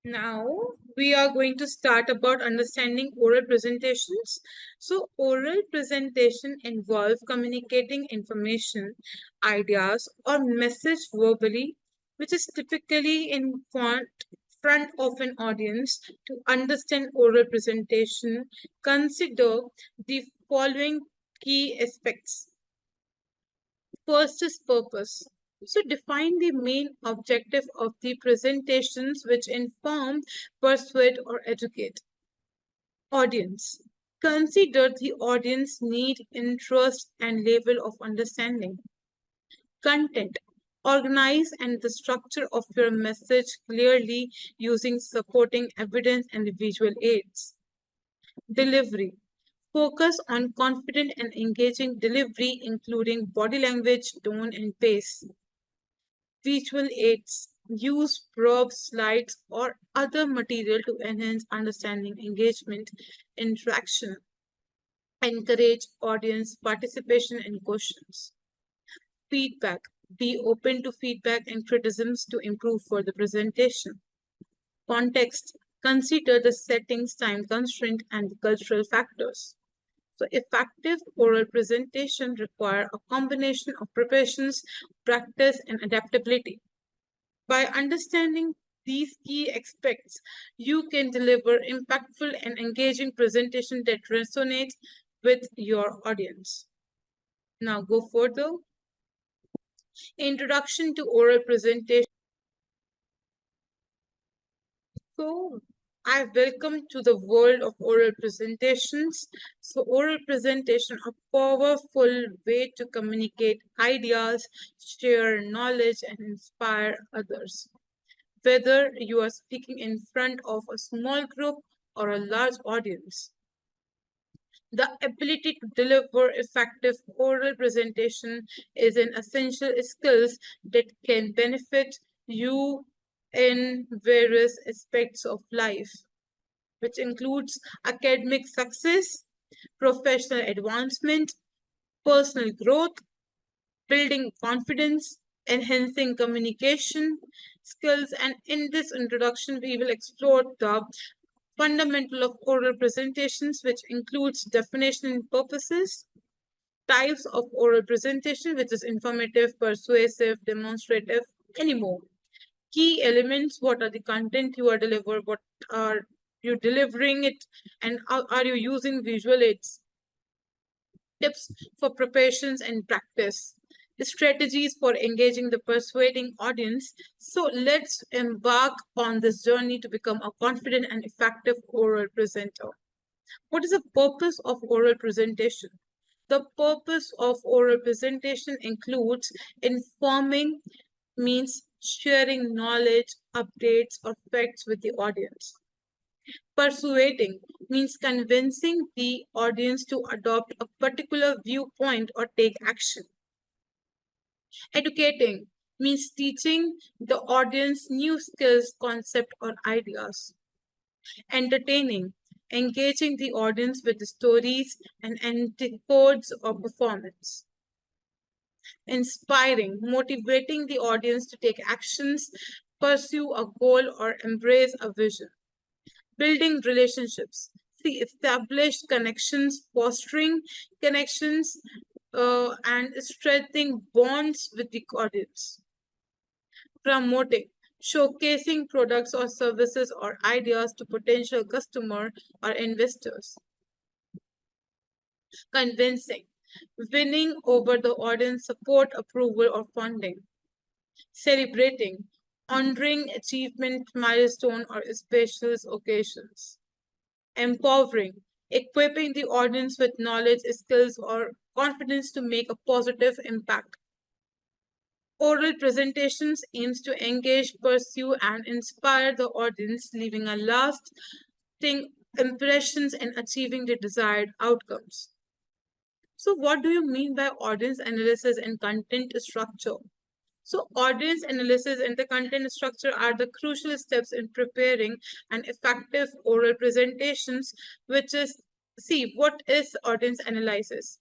Now we are going to start about understanding oral presentations. So oral presentation involve communicating information, ideas or message verbally, which is typically in front of an audience. To understand oral presentation, consider the following key aspects. First is purpose. So define the main objective of the presentations which inform, persuade, or educate. Audience. Consider the audience need, interest, and level of understanding. Content. Organize and the structure of your message clearly using supporting evidence and visual aids. Delivery. Focus on confident and engaging delivery, including body language, tone, and pace. Visual aids. Use props, slides, or other material to enhance understanding, engagement, interaction. Encourage audience participation and questions. Feedback. Be open to feedback and criticisms to improve for the presentation. Context. Consider the settings, time constraint, and the cultural factors. So effective oral presentation require a combination of preparations, practice, and adaptability. By understanding these key aspects, you can deliver impactful and engaging presentation that resonates with your audience. Now go further. Introduction to oral presentation. So I welcome to the world of oral presentations. So oral presentation, a powerful way to communicate ideas, share knowledge, and inspire others. Whether you are speaking in front of a small group or a large audience. The ability to deliver effective oral presentation is an essential skill that can benefit you in various aspects of life, which includes academic success, professional advancement, personal growth, building confidence, enhancing communication skills. And in this introduction, we will explore the fundamental of oral presentations, which includes definition and purposes, types of oral presentation, which is informative, persuasive, demonstrative, any more. Key elements, what are the content you are delivering, what are you delivering it, and how are you using visual aids. Tips for preparations and practice. Strategies for engaging the persuading audience. So let's embark on this journey to become a confident and effective oral presenter. What is the purpose of oral presentation? The purpose of oral presentation includes informing, means sharing knowledge, updates, or facts with the audience. Persuading means convincing the audience to adopt a particular viewpoint or take action. Educating means teaching the audience new skills, concepts, or ideas. Entertaining, engaging the audience with the stories and anecdotes or performance. Inspiring, motivating the audience to take actions, pursue a goal, or embrace a vision. Building relationships. See, established connections, fostering connections, and strengthening bonds with the audience. Promoting, showcasing products or services or ideas to potential customer or investors. Convincing, winning over the audience support, approval, or funding. Celebrating, honoring achievement, milestone, or special occasions. Empowering, equipping the audience with knowledge, skills, or confidence to make a positive impact. Oral presentations aims to engage, pursue, and inspire the audience, leaving a lasting impressions and achieving the desired outcomes. So, what do you mean by audience analysis and content structure? So, audience analysis and the content structure are the crucial steps in preparing an effective oral presentations, which is, see, what is audience analysis?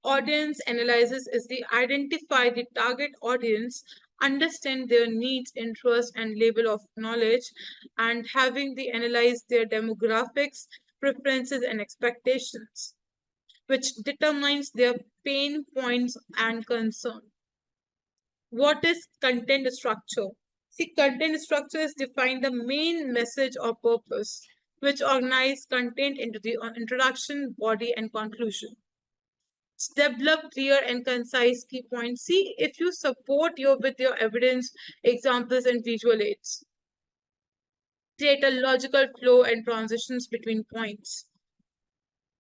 Audience analysis is the identify the target audience, understand their needs, interests, and level of knowledge, and having the analyze their demographics, preferences, and expectations, which determines their pain points and concern. What is content structure? See, content structure is define the main message or purpose, which organize content into the introduction, body, and conclusion. Develop clear and concise key points. See if you support your with your evidence, examples, and visual aids. Create a logical flow and transitions between points.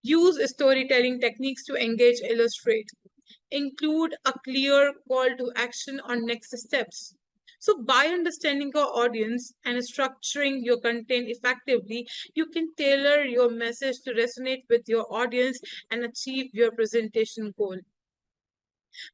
Use storytelling techniques to engage, illustrate. Include a clear call to action on next steps. So, by understanding your audience and structuring your content effectively, you can tailor your message to resonate with your audience and achieve your presentation goal.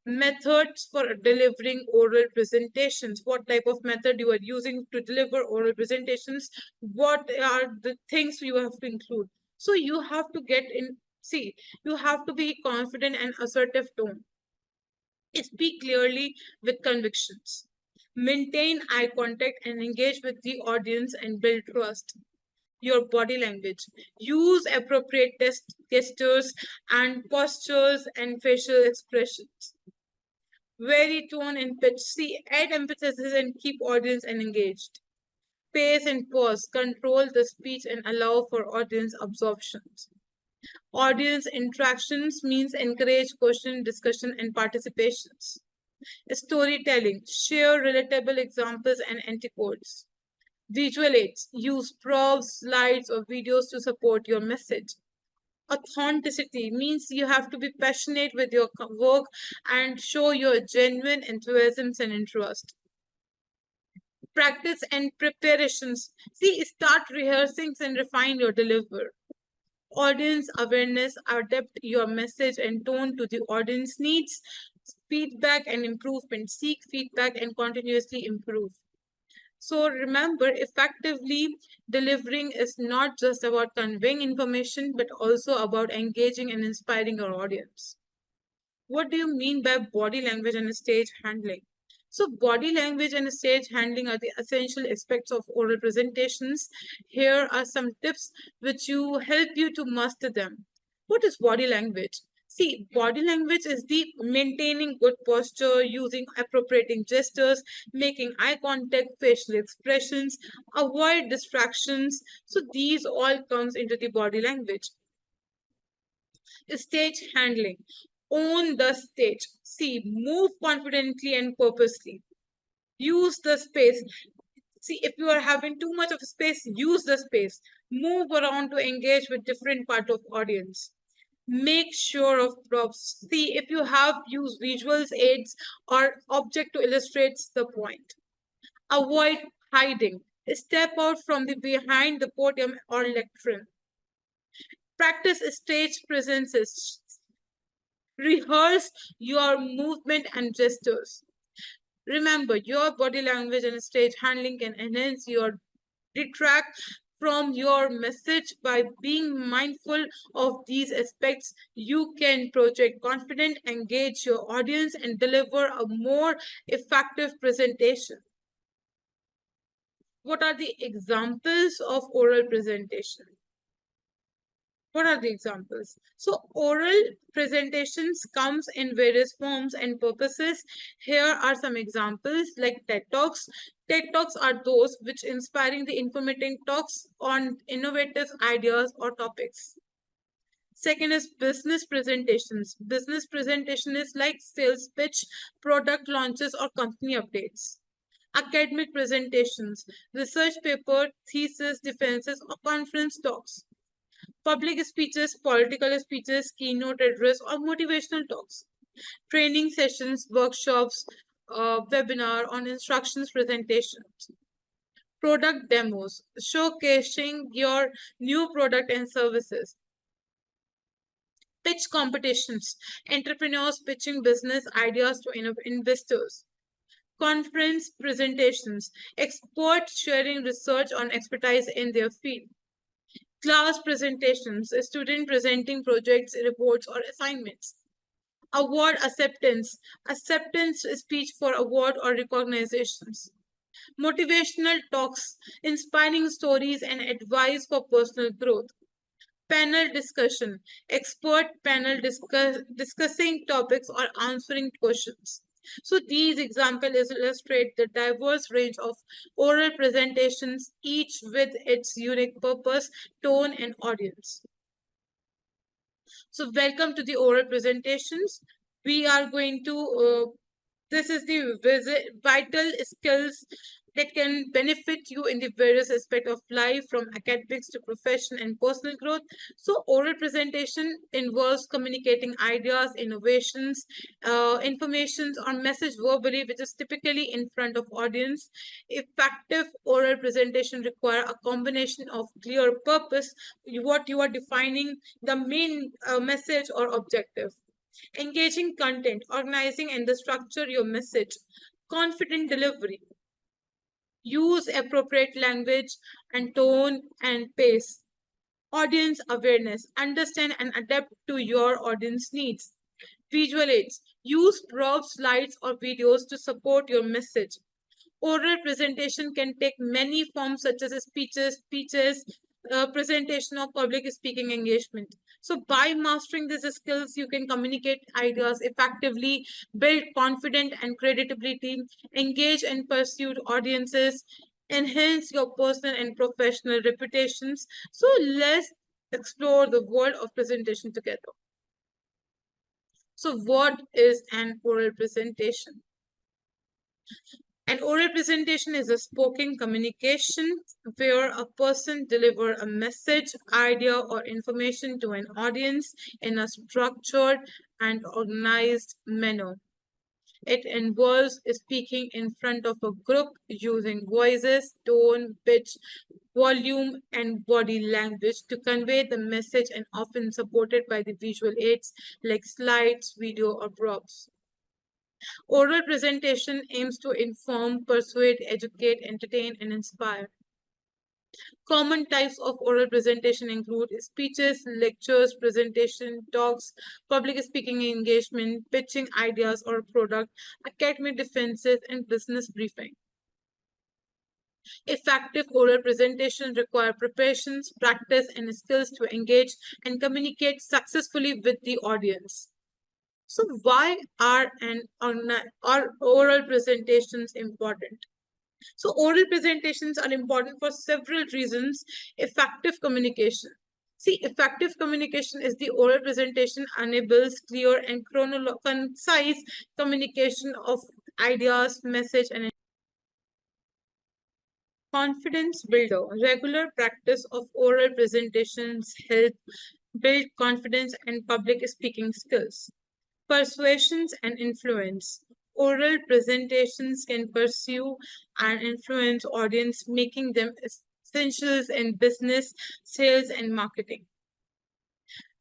Methods for delivering oral presentations. What type of method you are using to deliver oral presentations? What are the things you have to include? So you have to get in, see, you have to be confident and assertive tone. Speak clearly with convictions. Maintain eye contact and engage with the audience and build trust. Your body language. Use appropriate gestures and postures and facial expressions. Vary tone and pitch. See, add emphasis and keep audience engaged. Pace and pause. Control the speech and allow for audience absorptions. Audience interactions means encourage question, discussion, and participations. Storytelling. Share relatable examples and anecdotes. Visual aids. Use props, slides, or videos to support your message. Authenticity means you have to be passionate with your work and show your genuine enthusiasm and interest. Practice and preparations. See, start rehearsing and refine your deliver. Audience awareness, adapt your message and tone to the audience needs. Feedback and improvement. Seek feedback and continuously improve. So remember, effectively delivering is not just about conveying information, but also about engaging and inspiring your audience. What do you mean by body language and stage handling? So body language and stage handling are the essential aspects of oral presentations. Here are some tips which you help you to master them. What is body language? See, body language is the maintaining good posture, using appropriate gestures, making eye contact, facial expressions, avoid distractions. So these all comes into the body language. Stage handling. Own the stage. See, move confidently and purposely. Use the space. See, if you are having too much of space, use the space. Move around to engage with different part of audience. Make sure of props. See, if you have used visuals, aids, or object to illustrate the point. Avoid hiding. Step out from the behind the podium or lectern. Practice stage presences. Rehearse your movement and gestures. Remember, your body language and stage handling can enhance your detract from your message. By being mindful of these aspects, you can project confidence, engage your audience, and deliver a more effective presentation. What are the examples of oral presentation? What are the examples? So oral presentations comes in various forms and purposes. Here are some examples like TED Talks. TED Talks are those which inspiring the informative talks on innovative ideas or topics. Second is business presentations. Business presentation is like sales pitch, product launches, or company updates. Academic presentations, research paper, thesis, defenses, or conference talks. Public speeches, political speeches, keynote address, or motivational talks. Training sessions, workshops, webinar on instructions presentations. Product demos, showcasing your new product and services. Pitch competitions, entrepreneurs pitching business ideas to investors. Conference presentations, experts sharing research on expertise in their field. Class presentations, a student presenting projects, reports, or assignments. Award acceptance. Acceptance speech for award or recognitions. Motivational talks, inspiring stories and advice for personal growth. Panel discussion, expert panel discussing topics or answering questions. So these examples illustrate the diverse range of oral presentations, each with its unique purpose, tone, and audience. So welcome to the oral presentations. We are going to this is the vital skills that can benefit you in the various aspects of life, from academics to profession and personal growth. So oral presentation involves communicating ideas, innovations, informations or message verbally, which is typically in front of audience. Effective oral presentation require a combination of clear purpose, what you are defining, the main message or objective, engaging content, organizing and the structure your message, confident delivery, use appropriate language and tone and pace, audience awareness, understand and adapt to your audience needs, visual aids, use props, slides or videos to support your message. Oral presentation can take many forms such as speeches, presentation of public speaking engagement. So by mastering these skills, you can communicate ideas effectively, build confidence and credibility, engage and pursue audiences, enhance your personal and professional reputations. So let's explore the world of presentation together. So what is an oral presentation? An oral presentation is a spoken communication where a person delivers a message, idea, or information to an audience in a structured and organized manner. It involves speaking in front of a group using voices, tone, pitch, volume, and body language to convey the message, and often supported by the visual aids like slides, video, or props. Oral presentation aims to inform, persuade, educate, entertain, and inspire. Common types of oral presentation include speeches, lectures, presentation, talks, public speaking engagement, pitching ideas or product, academic defenses, and business briefing. Effective oral presentation require preparations, practice, and skills to engage and communicate successfully with the audience. So why are oral presentations important? So oral presentations are important for several reasons. Effective communication. See, effective communication is the oral presentation enables clear and concise communication of ideas, message, and confidence builder. Regular practice of oral presentations help build confidence and public speaking skills. Persuasions and influence. Oral presentations can pursue and influence audience, making them essentials in business, sales, and marketing.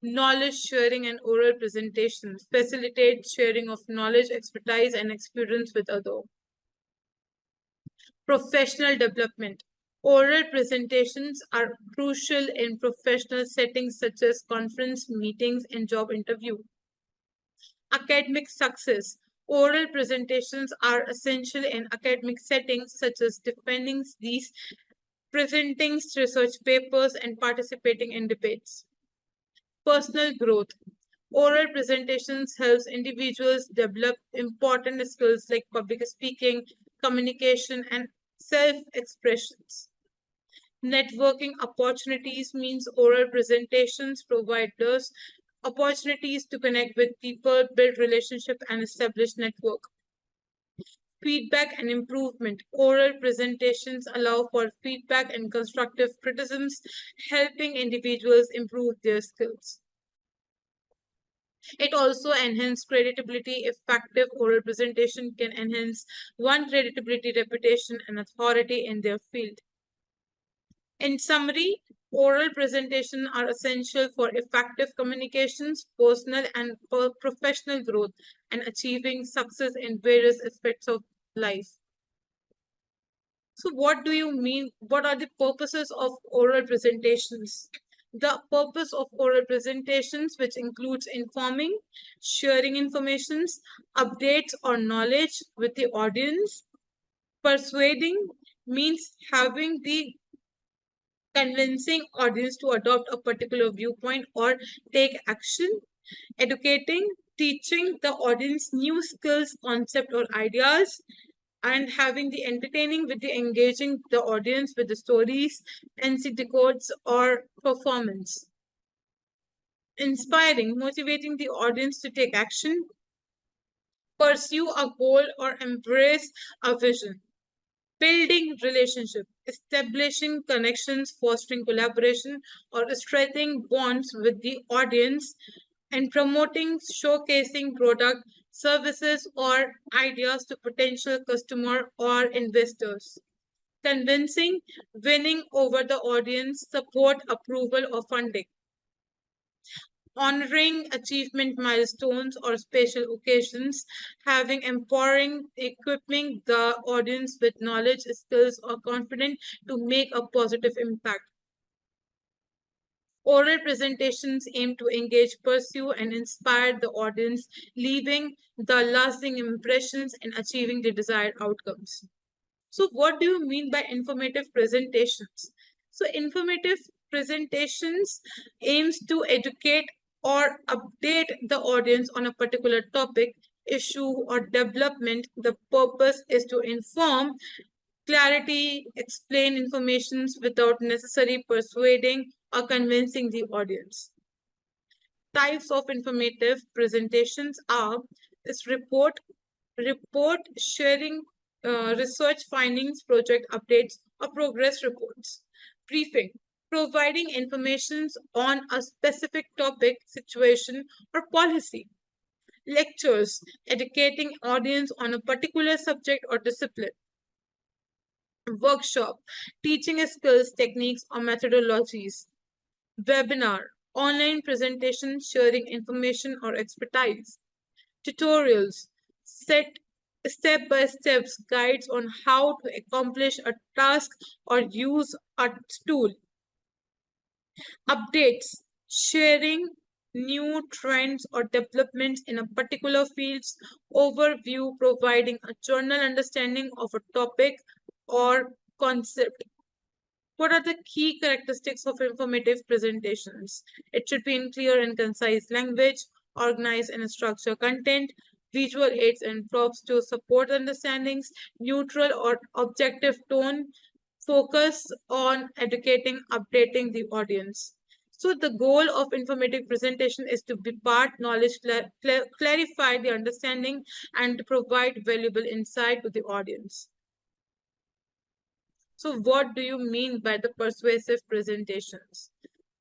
Knowledge sharing and oral presentations facilitate sharing of knowledge, expertise, and experience with others. Professional development. Oral presentations are crucial in professional settings such as conference, meetings, and job interview. Academic success. Oral presentations are essential in academic settings such as defending these, presenting research papers, and participating in debates. Personal growth. Oral presentations helps individuals develop important skills like public speaking, communication, and self-expressions. Networking opportunities means oral presentations provide those opportunities to connect with people, build relationships, and establish network. Feedback and improvement. Oral presentations allow for feedback and constructive criticisms, helping individuals improve their skills. It also enhances credibility. Effective oral presentation can enhance one credibility, reputation, and authority in their field. In summary, oral presentations are essential for effective communications, personal and professional growth, and achieving success in various aspects of life. So what do you mean? What are the purposes of oral presentations? The purpose of oral presentations, which includes informing, sharing informations, updates or knowledge with the audience. Persuading means having the convincing audience to adopt a particular viewpoint or take action. Educating, teaching the audience new skills, concept or ideas, and having the entertaining with the engaging the audience with the stories, NC codes or performance. Inspiring, motivating the audience to take action, pursue a goal or embrace a vision. Building relationship, establishing connections, fostering collaboration, or strengthening bonds with the audience, and promoting, showcasing product, services, or ideas to potential customer or investors. Convincing, winning over the audience, support, approval, or funding. Honoring achievement milestones or special occasions, having empowering, equipping the audience with knowledge, skills, or confidence to make a positive impact. Oral presentations aim to engage, pursue, and inspire the audience, leaving the lasting impressions and achieving the desired outcomes. So, what do you mean by informative presentations? So, informative presentations aims to educate or update the audience on a particular topic, issue, or development. The purpose is to inform, clarity, explain informations without necessarily persuading or convincing the audience. Types of informative presentations are is report sharing research findings, project updates, or progress reports. Briefing, providing information on a specific topic, situation, or policy. Lectures, educating audience on a particular subject or discipline. Workshop, teaching skills, techniques, or methodologies. Webinar, online presentation, sharing information or expertise. Tutorials, set step-by-step guides on how to accomplish a task or use a tool. Updates, sharing new trends or developments in a particular fields. Overview, providing a general understanding of a topic or concept. What are the key characteristics of informative presentations? It should be in clear and concise language, organized and structured content, visual aids and props to support understandings, neutral or objective tone, focus on educating, updating the audience. So the goal of informative presentation is to impart knowledge, clarify the understanding, and provide valuable insight to the audience. So what do you mean by the persuasive presentations?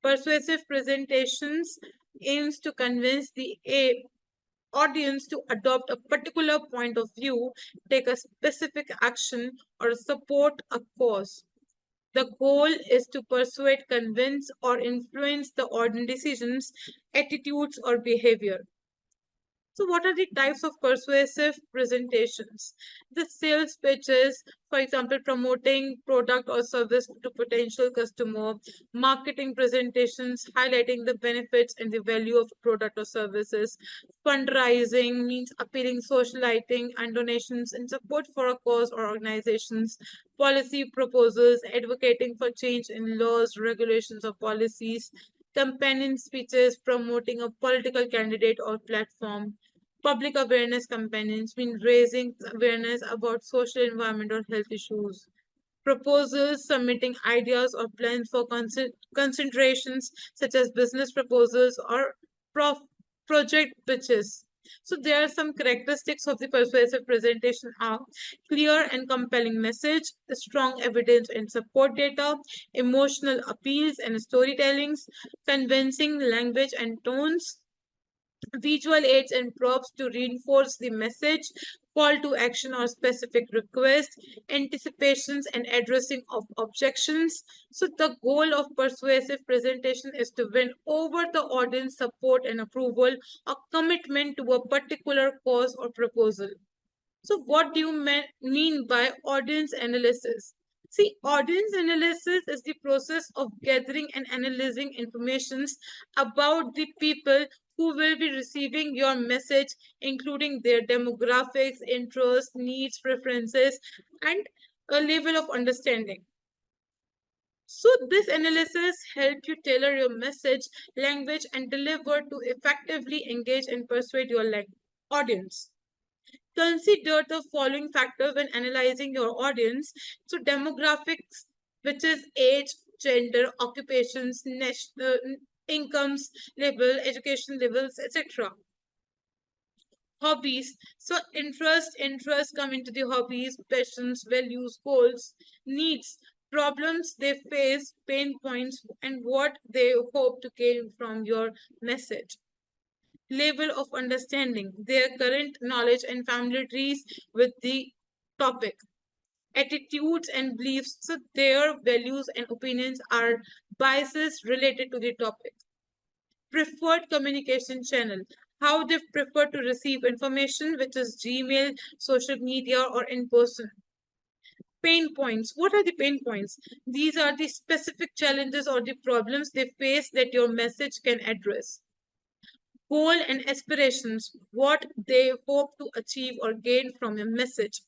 Persuasive presentations aims to convince the audience to adopt a particular point of view, take a specific action, or support a cause. The goal is to persuade, convince, or influence the audience decisions, attitudes, or behavior. So, what are the types of persuasive presentations? The sales pitches, for example, promoting product or service to potential customer, marketing presentations, highlighting the benefits and the value of product or services, fundraising means appealing, socializing, and donations in support for a cause or organizations, policy proposals, advocating for change in laws, regulations, or policies, companion speeches promoting a political candidate or platform. Public awareness campaigns mean raising awareness about social, environment, or health issues. Proposals, submitting ideas or plans for concentrations such as business proposals or project pitches. So there are some characteristics of the persuasive presentation are clear and compelling message, strong evidence and support data, emotional appeals and storytellings, convincing language and tones, visual aids and props to reinforce the message, call to action or specific request, anticipations and addressing of objections. So the goal of persuasive presentation is to win over the audience support and approval, a commitment to a particular cause or proposal. So what do you mean by audience analysis? See, audience analysis is the process of gathering and analyzing informations about the people who will be receiving your message, including their demographics, interests, needs, preferences, and a level of understanding. So this analysis helps you tailor your message, language, and deliver to effectively engage and persuade your audience. Consider the following factors when analyzing your audience. So demographics, which is age, gender, occupations, national incomes level, education levels, etc. Hobbies. So interest come into the hobbies, passions, values, goals, needs, problems they face, pain points, and what they hope to gain from your message. Level of understanding, their current knowledge and familiarities with the topic. Attitudes and beliefs, so their values and opinions are biases related to the topic. Preferred communication channel, how they prefer to receive information, which is Gmail, social media, or in person. Pain points. What are the pain points? These are the specific challenges or the problems they face that your message can address. Goal and aspirations, what they hope to achieve or gain from your message.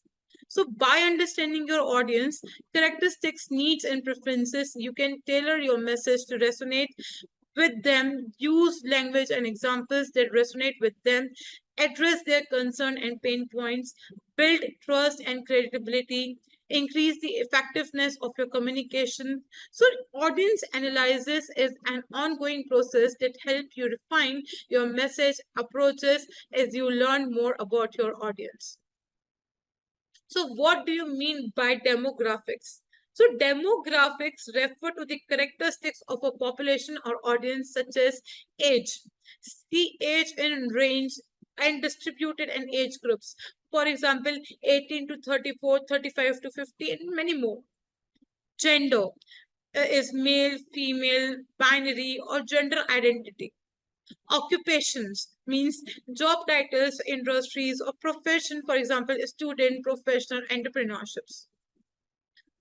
So, by understanding your audience, characteristics, needs, and preferences, you can tailor your message to resonate with them, use language and examples that resonate with them, address their concern and pain points, build trust and credibility, increase the effectiveness of your communication. So, audience analysis is an ongoing process that helps you refine your message approaches as you learn more about your audience. So, what do you mean by demographics? So, demographics refer to the characteristics of a population or audience, such as age. See age in range and distributed in age groups. For example, 18 to 34, 35 to 50, and many more. Gender is male, female, binary, or gender identity. Occupations means job titles, industries, or profession, for example, student, professional, entrepreneurships.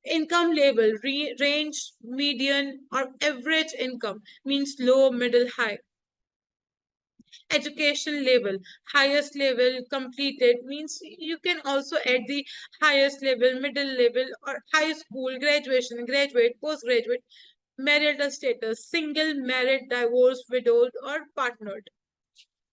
Income level, range, median, or average income means low, middle, high. Education level, highest level completed means you can also add the highest level, middle level, or high school, graduation, graduate, postgraduate. Marital status, single, married, divorced, widowed, or partnered.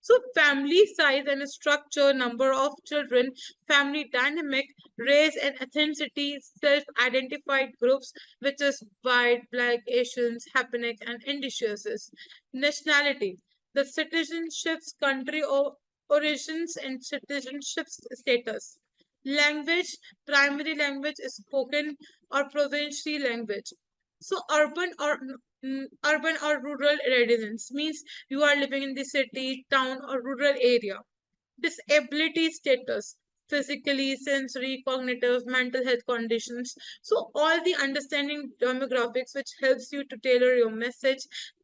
So family size and structure, number of children, family dynamic, race and ethnicity, self-identified groups, which is white, black, Asians, Hispanic, and indigenous. Nationality, the citizenships, country of origins, and citizenship status. Language, primary language is spoken or provincial language. So urban or rural residence means you are living in the city, town, or rural area. Disability status, physically, sensory, cognitive, mental health conditions. So all the understanding demographics which helps you to tailor your message,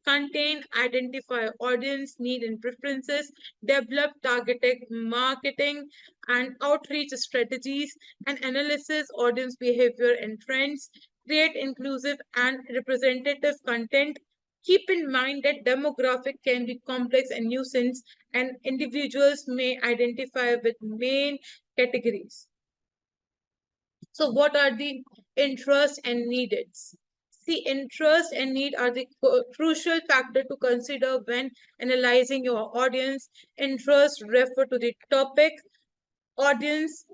contain, identify audience need and preferences, develop targeted marketing and outreach strategies, and analysis audience behavior and trends, create inclusive and representative content. Keep in mind that demographic can be complex and nuisance, and individuals may identify with main categories. So, what are the interests and needs? See, interest and need are the crucial factor to consider when analyzing your audience. Interest refer to the topic, audience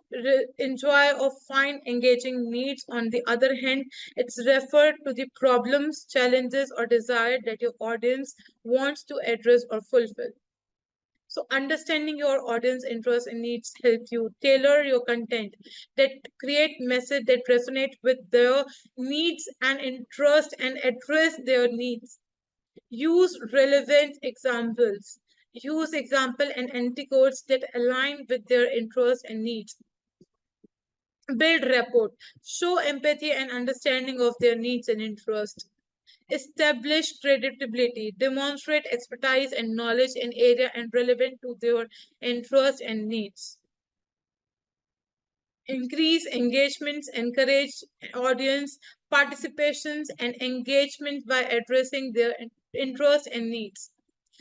enjoy or find engaging. Needs, on the other hand, it's referred to the problems, challenges, or desire that your audience wants to address or fulfill. So understanding your audience interests and needs help you tailor your content that create message that resonate with their needs and interest and address their needs. Use relevant examples. Use example and anticodes that align with their interests and needs. Build rapport. Show empathy and understanding of their needs and interests. Establish credibility. Demonstrate expertise and knowledge in area and relevant to their interests and needs. increase engagements, encourage audience participations and engagement by addressing their interests and needs.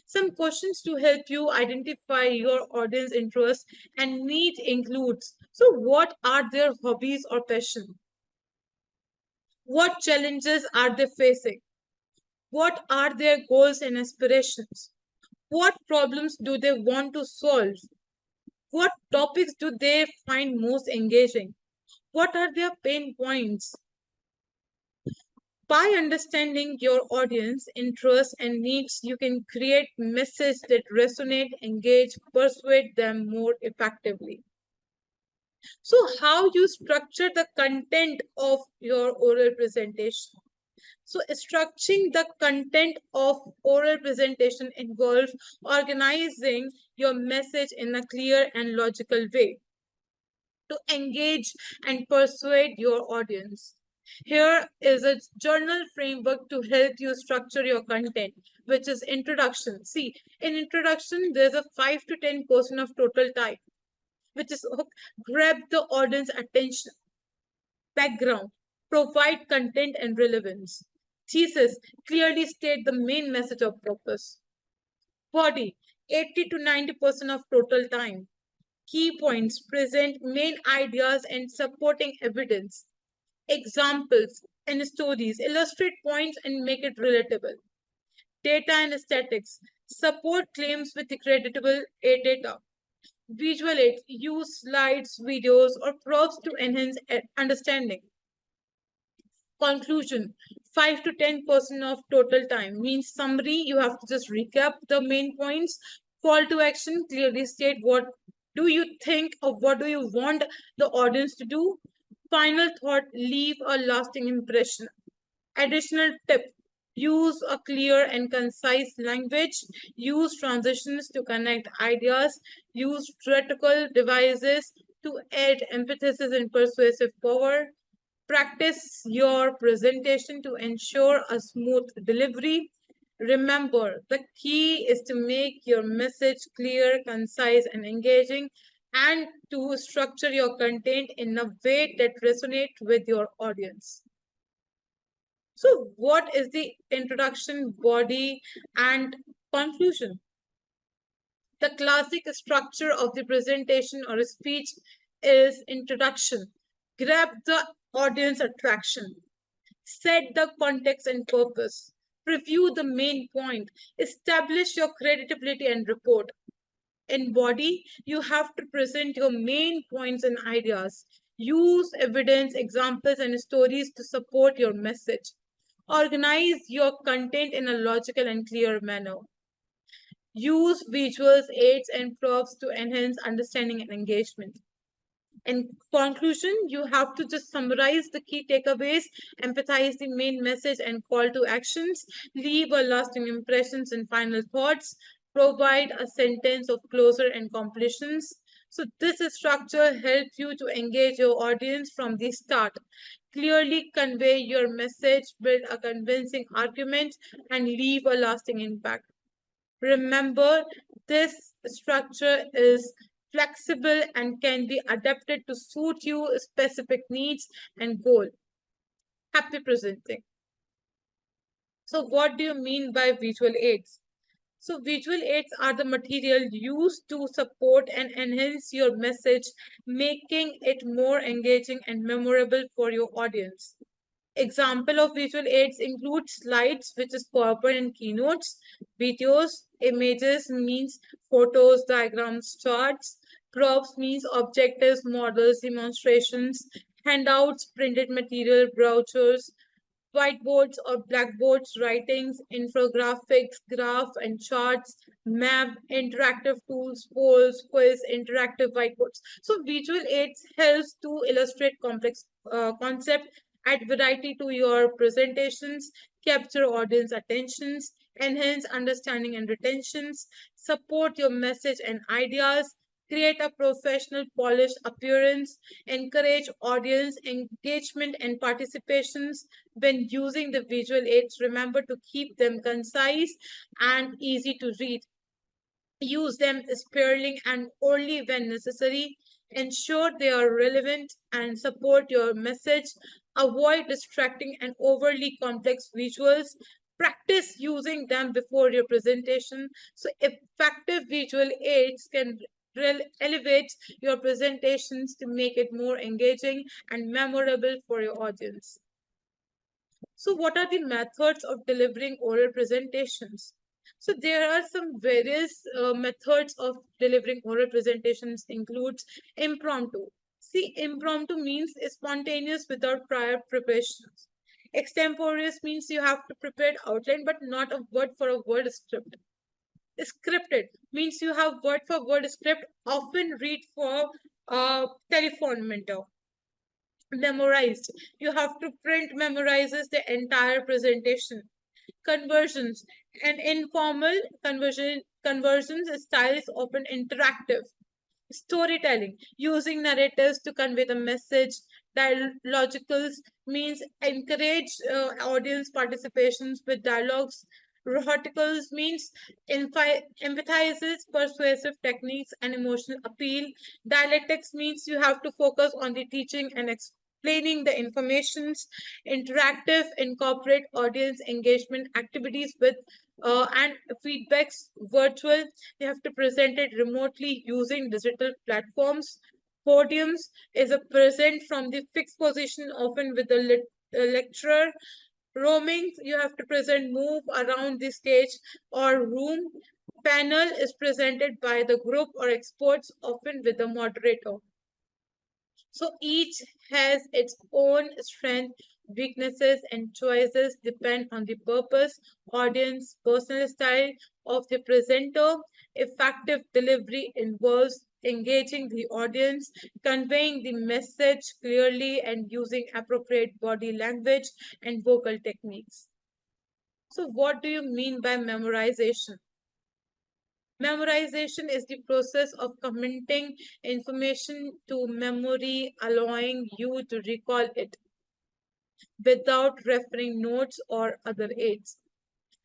Some questions to help you identify your audience interest and need includes, so what are their hobbies or passion? What challenges are they facing? What are their goals and aspirations? What problems do they want to solve? What topics do they find most engaging? What are their pain points? By understanding your audience interests and needs, you can create messages that resonate, engage, persuade them more effectively. So, how you structure the content of your oral presentation? So, structuring the content of oral presentation involves organizing your message in a clear and logical way to engage and persuade your audience. Here is a journal framework to help you structure your content, which is introduction. See, in introduction, there's a 5 to 10% of total time, which is hook, grab the audience attention. Background, provide content and relevance. Thesis, clearly state the main message of purpose. Body, 80 to 90% of total time. Key points, present main ideas and supporting evidence. Examples and stories, illustrate points and make it relatable. Data and statistics, support claims with creditable data. Visual aids, use slides, videos, or props to enhance understanding. Conclusion, 5 to 10% of total time means summary. You have to just recap the main points. Call to action, clearly state what do you think or what do you want the audience to do. Final thought, leave a lasting impression. Additional tip, use a clear and concise language. Use transitions to connect ideas. Use rhetorical devices to add emphasis and persuasive power. Practice your presentation to ensure a smooth delivery. Remember, the key is to make your message clear, concise, and engaging, and to structure your content in a way that resonates with your audience. So, what is the introduction, body, and conclusion? The classic structure of the presentation or speech is introduction. Grab the audience attraction. Set the context and purpose. Review the main point. Establish your credibility and report. In body, you have to present your main points and ideas. Use evidence, examples, and stories to support your message. Organize your content in a logical and clear manner. Use visuals, aids, and props to enhance understanding and engagement. In conclusion, you have to just summarize the key takeaways, empathize the main message and call to actions, leave a lasting impressions and final thoughts, provide a sentence of closure and completions. So this structure helps you to engage your audience from the start. Clearly convey your message, build a convincing argument, and leave a lasting impact. Remember, this structure is flexible and can be adapted to suit your specific needs and goal. Happy presenting. So what do you mean by visual aids? So visual aids are the material used to support and enhance your message, making it more engaging and memorable for your audience. Example of visual aids include slides, which is PowerPoint and keynotes, videos, images means photos, diagrams, charts, props means objectives, models, demonstrations, handouts, printed material, brochures, whiteboards or blackboards, writings, infographics, graph and charts, map, interactive tools, polls, quiz, interactive whiteboards. So visual aids helps to illustrate complex concept, add variety to your presentations, capture audience attentions, enhance understanding and retentions, support your message and ideas, create a professional polished appearance, encourage audience engagement and participations. When using the visual aids, remember to keep them concise and easy to read. Use them sparingly and only when necessary. Ensure they are relevant and support your message. Avoid distracting and overly complex visuals. Practice using them before your presentation. So, effective visual aids can elevate your presentations to make it more engaging and memorable for your audience. So, what are the methods of delivering oral presentations? So, there are some various methods of delivering oral presentations includes impromptu. See, impromptu means spontaneous without prior preparations. Extemporaneous means you have to prepare outline but not a word for a word script. Scripted means you have word for word script, often read for telephone mentor. Memorized, you have to print memorizes the entire presentation. Conversions, an informal conversions style is often interactive. Storytelling, using narratives to convey the message. Dialogicals means encourage audience participations with dialogues. Rhetoricals means empathizes persuasive techniques and emotional appeal. Dialectics means you have to focus on the teaching and explaining the informations. Interactive, incorporate audience engagement activities with and feedbacks. Virtual, you have to present it remotely using digital platforms. Podiums is a present from the fixed position, often with a lecturer. Roaming, you have to present move around the stage or room. Panel is presented by the group or experts, often with a moderator. So each has its own strength, weaknesses, and choices depend on the purpose, audience, personal style of the presenter. Effective delivery involves engaging the audience, conveying the message clearly, and using appropriate body language and vocal techniques. So, what do you mean by memorization? Memorization is the process of committing information to memory, allowing you to recall it without referring notes or other aids.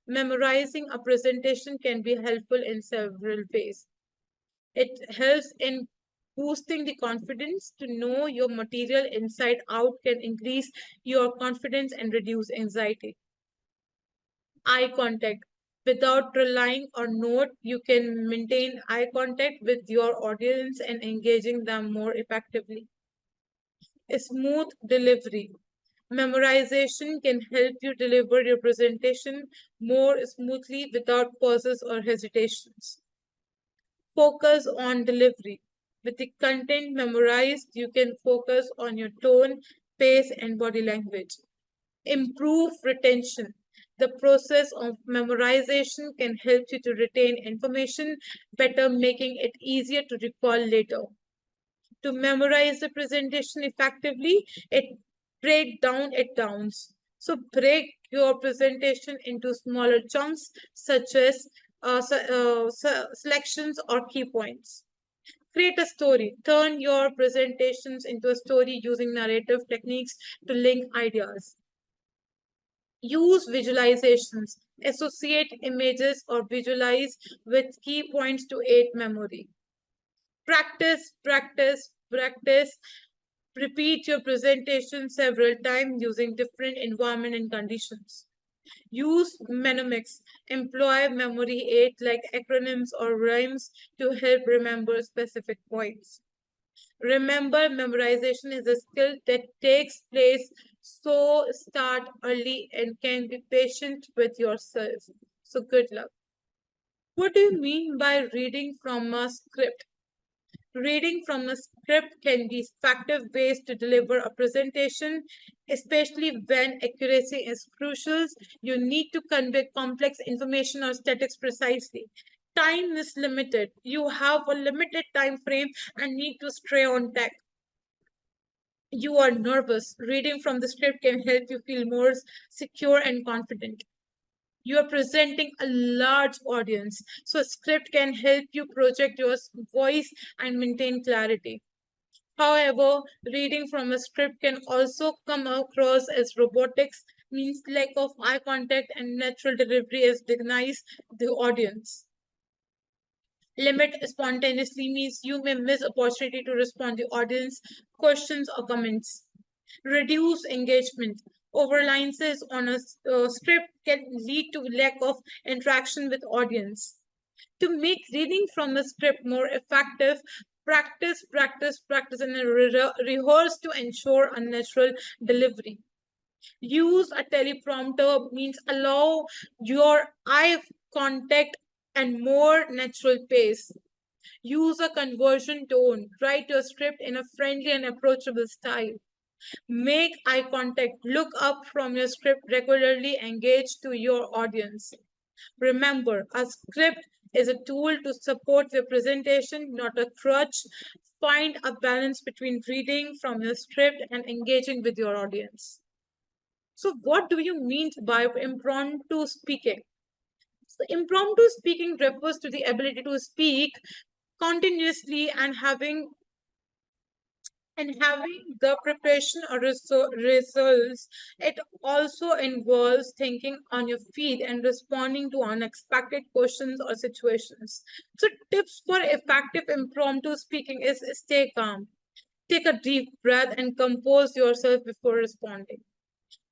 Memorizing a presentation can be helpful in several ways. It helps in boosting the confidence. To know your material inside out can increase your confidence and reduce anxiety. Eye contact. Without relying on note, you can maintain eye contact with your audience and engaging them more effectively. Smooth delivery. Memorization can help you deliver your presentation more smoothly without pauses or hesitations. Focus on delivery. With the content memorized, you can focus on your tone, pace, and body language. Improve retention. The process of memorization can help you to retain information better, making it easier to recall later. To memorize the presentation effectively, break down it downs. So break your presentation into smaller chunks, such as selections or key points. Create a story. Turn your presentations into a story using narrative techniques to link ideas. Use visualizations. Associate images or visualize with key points to aid memory. Practice, practice, practice. Repeat your presentation several times using different environment and conditions. Use mnemonics. Employ memory aids like acronyms or rhymes to help remember specific points. Remember, memorization is a skill that takes place, so start early and can be patient with yourself. So, good luck. What do you mean by reading from a script? Reading from a script can be effective ways to deliver a presentation, especially when accuracy is crucial. You need to convey complex information or statistics precisely. Time is limited. You have a limited time frame and need to stay on track. You are nervous. Reading from the script can help you feel more secure and confident. You are presenting a large audience, so a script can help you project your voice and maintain clarity. However, reading from a script can also come across as robotics, means lack of eye contact and natural delivery as denies the audience. Limit spontaneously means you may miss opportunity to respond to audience questions or comments. Reduce engagement. Overlines on a script can lead to lack of interaction with audience. To make reading from a script more effective, practice, and rehearse to ensure a natural delivery. Use a teleprompter means allow your eye contact and more natural pace. Use a conversion tone. Write your script in a friendly and approachable style. Make eye contact. Look up from your script regularly. Engage to your audience. Remember, a script is a tool to support your presentation, not a crutch. Find a balance between reading from your script and engaging with your audience. So, what do you mean by impromptu speaking? So, impromptu speaking refers to the ability to speak continuously and having the preparation or results. It also involves thinking on your feet and responding to unexpected questions or situations. So, tips for effective impromptu speaking is stay calm, take a deep breath, and compose yourself before responding.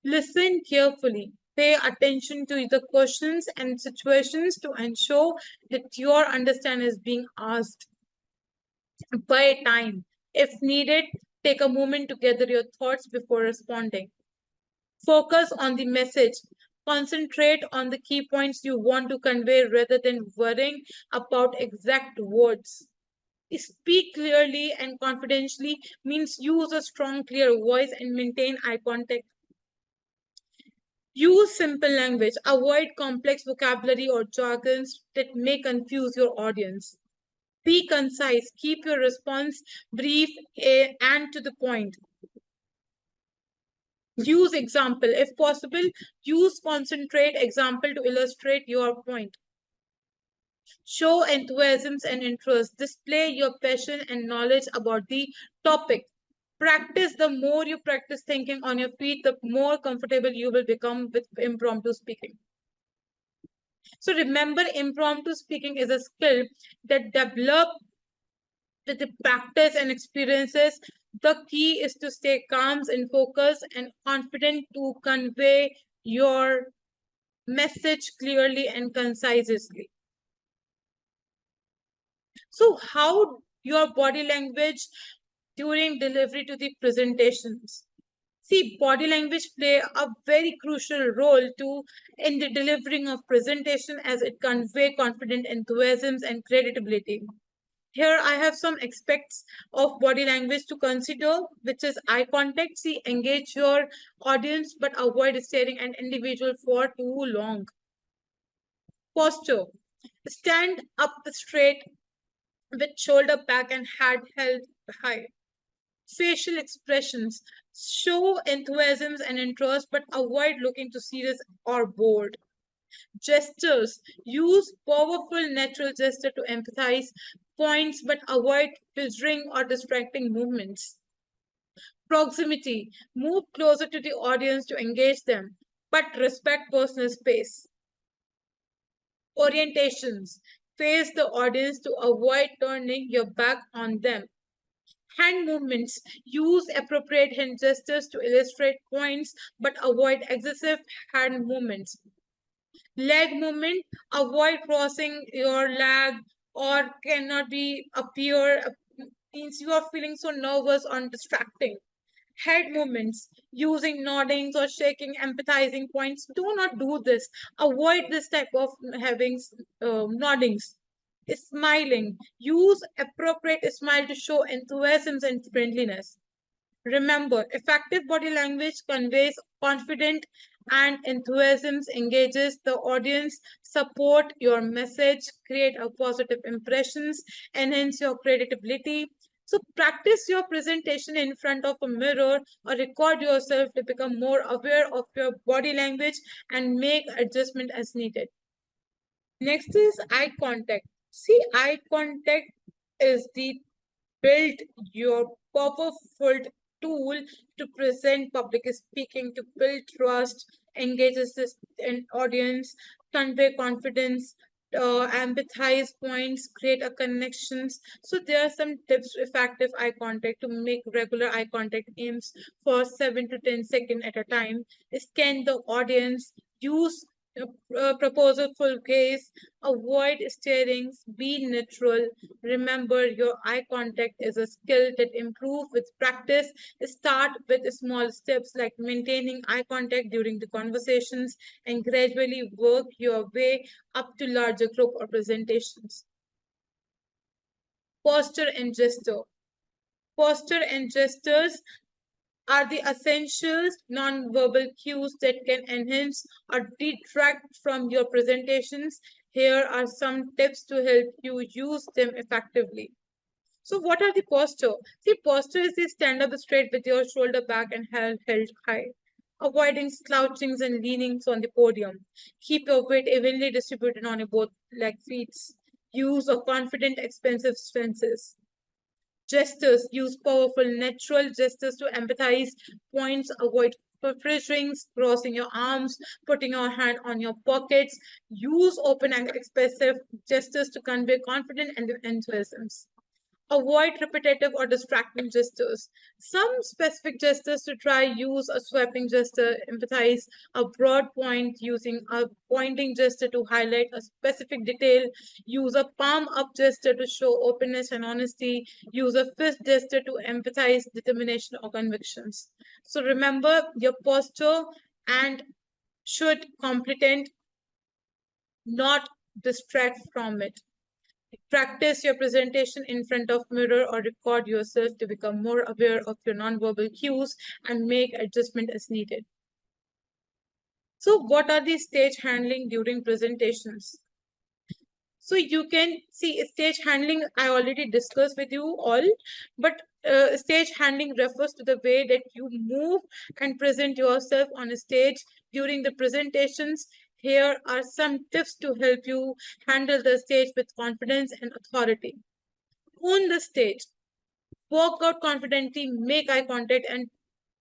Listen carefully. Pay attention to the questions and situations to ensure that your understanding is being asked. By time. If needed, take a moment to gather your thoughts before responding. Focus on the message. Concentrate on the key points you want to convey rather than worrying about exact words. Speak clearly and confidentially means use a strong, clear voice and maintain eye contact. Use simple language. Avoid complex vocabulary or jargons that may confuse your audience. Be concise. Keep your response brief and to the point. Use example. If possible, use concentrate example to illustrate your point. Show enthusiasm and interest. Display your passion and knowledge about the topic. Practice. The more you practice thinking on your feet, the more comfortable you will become with impromptu speaking. So remember, impromptu speaking is a skill that develops with the practice and experiences. The key is to stay calm and focused and confident to convey your message clearly and concisely. So, how your body language during delivery to the presentations? See, body language play a very crucial role to in the delivering of presentation as it convey confident enthusiasm and credibility. Here I have some aspects of body language to consider, which is eye contact. See, engage your audience but avoid staring at individual for too long. Posture. Stand up straight with shoulder back and head held high. Facial expressions. Show enthusiasm and interest but avoid looking too serious or bored. Gestures. Use powerful natural gesture to empathize points but avoid filtering or distracting movements. Proximity. Move closer to the audience to engage them, but respect personal space. Orientations. Face the audience to avoid turning your back on them. Hand movements. Use appropriate hand gestures to illustrate points, but avoid excessive hand movements. Leg movement, avoid crossing your leg or cannot be appear means you are feeling so nervous or distracting. Head movements, using noddings or shaking empathizing points, do not do this. Avoid this type of having noddings. Smiling, use appropriate smile to show enthusiasm and friendliness. Remember, effective body language conveys confidence and enthusiasm, engages the audience, support your message, create a positive impressions, enhance your credibility. So practice your presentation in front of a mirror or record yourself to become more aware of your body language and make adjustment as needed. Next is eye contact. See, eye contact is the build your powerful tool to present public speaking, to build trust, engages this an audience, convey confidence. empathize points, create a connections. So there are some tips: effective eye contact. To make regular eye contact aims for 7 to 10 seconds at a time. Scan the audience. Use proposalful gaze. Avoid staring. Be neutral. Remember, your eye contact is a skill that improves with practice. Start with small steps like maintaining eye contact during the conversations, and gradually work your way up to larger group or presentations. Posture and gesture. Posture and gestures are the essential non-verbal cues that can enhance or detract from your presentations. Here are some tips to help you use them effectively. So what are the posture? See, posture is the stand up straight with your shoulder back and head held high, avoiding slouchings and leanings on the podium. Keep your weight evenly distributed on your both leg feet. Use of confident, expensive stances. Gestures. Use powerful, natural gestures to empathize points. Avoid pressuring, crossing your arms, putting your hand on your pockets. Use open and expressive gestures to convey confidence and enthusiasm. Avoid repetitive or distracting gestures. Some specific gestures to try: use a sweeping gesture, emphasize a broad point using a pointing gesture to highlight a specific detail, use a palm up gesture to show openness and honesty, use a fist gesture to emphasize determination or convictions. So remember, your posture and should complement, not distract from it. Practice your presentation in front of mirror or record yourself to become more aware of your nonverbal cues and make adjustment as needed. So what are the stage handling during presentations? So you can see stage handling, I already discussed with you all, but stage handling refers to the way that you move and present yourself on a stage during the presentations. Here are some tips to help you handle the stage with confidence and authority. Own the stage. Walk out confidently, make eye contact, and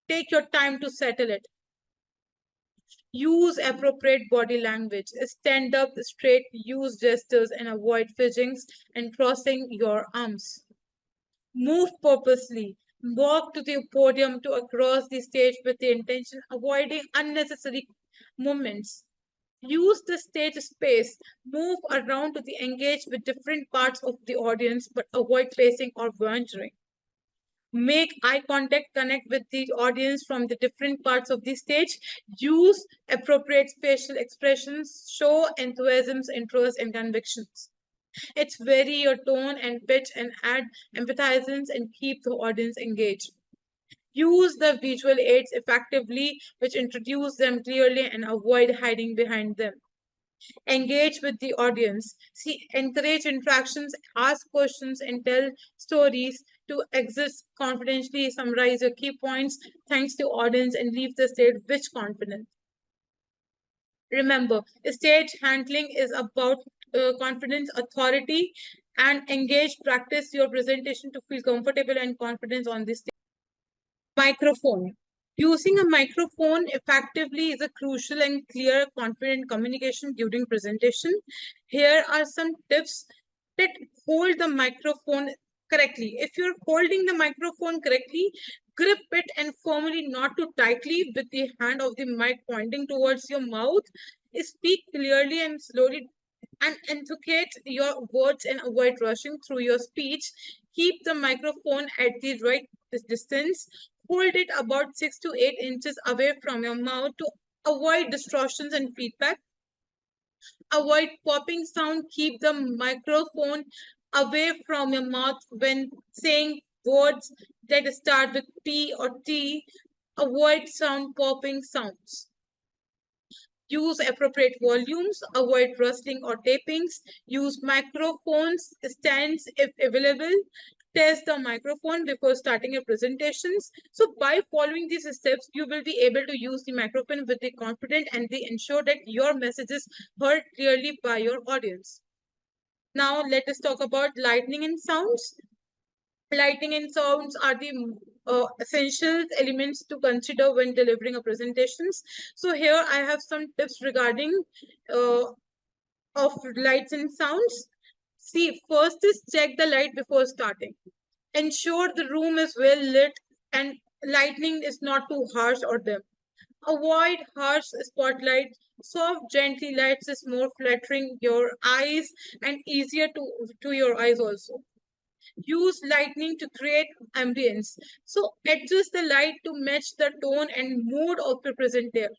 take your time to settle it. Use appropriate body language. Stand up straight, use gestures, and avoid fidgets and crossing your arms. Move purposely. Walk to the podium to across the stage with the intention, avoiding unnecessary movements. Use the stage space. Move around to the engage with different parts of the audience, but avoid pacing or wandering. Make eye contact, connect with the audience from the different parts of the stage. Use appropriate facial expressions, show enthusiasm, interest, and convictions. It's vary your tone and pitch and add empathizance and keep the audience engaged. Use the visual aids effectively, which introduce them clearly and avoid hiding behind them. Engage with the audience. See, encourage interactions, ask questions, and tell stories to exist confidentially. Summarize your key points, thanks to audience, and leave the stage with confidence. Remember, stage handling is about confidence, authority, and engage. Practice your presentation to feel comfortable and confident on this stage. Microphone. Using a microphone effectively is a crucial and clear, confident communication during presentation. Here are some tips that hold the microphone correctly. If you're holding the microphone correctly, grip it and firmly, not too tightly, with the hand of the mic pointing towards your mouth. Speak clearly and slowly and enunciate your words and avoid rushing through your speech. Keep the microphone at the right distance. Hold it about 6 to 8 inches away from your mouth to avoid distortions and feedback. Avoid popping sound. Keep the microphone away from your mouth when saying words that start with P or T. Avoid sound popping sounds. Use appropriate volumes, avoid rustling or tapings, use microphones stands if available, test the microphone before starting your presentations. So by following these steps, you will be able to use the microphone with the confidence and they ensure that your message is heard clearly by your audience. Now let us talk about lightning and sounds. Lighting and sounds are the essential elements to consider when delivering a presentations. So here I have some tips regarding uh, of lights and sounds. See, first is check the light before starting. Ensure the room is well lit and lighting is not too harsh or dim. Avoid harsh spotlight. Soft, gently lights is more flattering your eyes and easier to your eyes also. Use lighting to create ambience. So adjust the light to match the tone and mood of the presenter.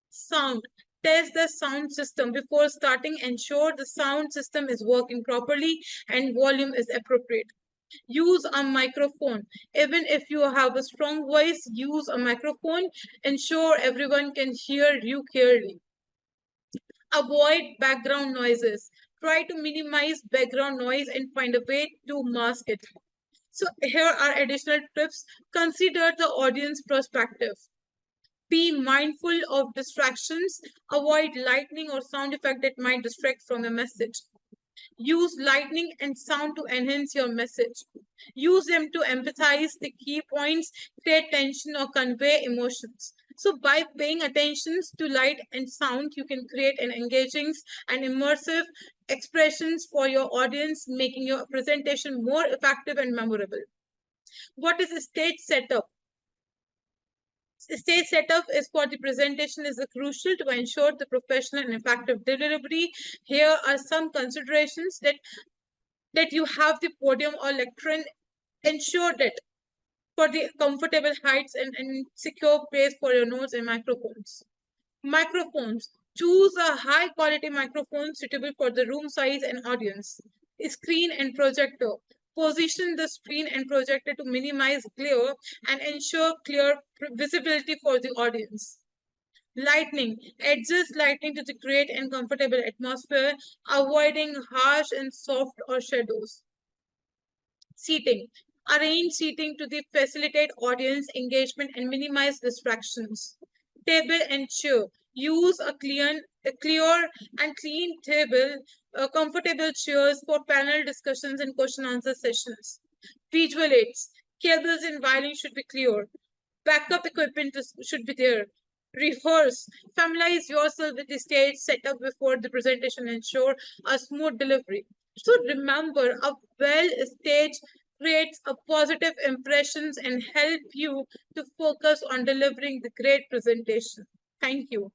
Sound. Test the sound system before starting. Ensure the sound system is working properly and volume is appropriate. Use a microphone. Even if you have a strong voice, use a microphone. Ensure everyone can hear you clearly. Avoid background noises. Try to minimize background noise and find a way to mask it. So here are additional tips. Consider the audience perspective. Be mindful of distractions. Avoid lightning or sound effect that might distract from a message. Use lightning and sound to enhance your message. Use them to emphasize the key points, create tension, or convey emotions. So, by paying attention to light and sound, you can create an engaging and immersive expressions for your audience, making your presentation more effective and memorable. What is a stage setup? Stage setup is for the presentation is crucial to ensure the professional and effective delivery. Here are some considerations that you have the podium or lectern. Ensure that for the comfortable heights and secure place for your notes and microphones. Microphones. Choose a high quality microphone suitable for the room size and audience. Screen and projector. Position the screen and projector to minimize glare and ensure clear visibility for the audience. Lighting. Adjust lighting to create a comfortable atmosphere, avoiding harsh and soft or shadows. Seating. Arrange seating to facilitate audience engagement and minimize distractions. Table and chair. Use a clear and clean table, comfortable chairs for panel discussions and question answer sessions. Visual aids. Cables and wiring should be clear. Backup equipment should be there. Rehearse. Familiarize yourself with the stage setup before the presentation. Ensure a smooth delivery. So remember, a well stage creates a positive impressions and help you to focus on delivering the great presentation. Thank you.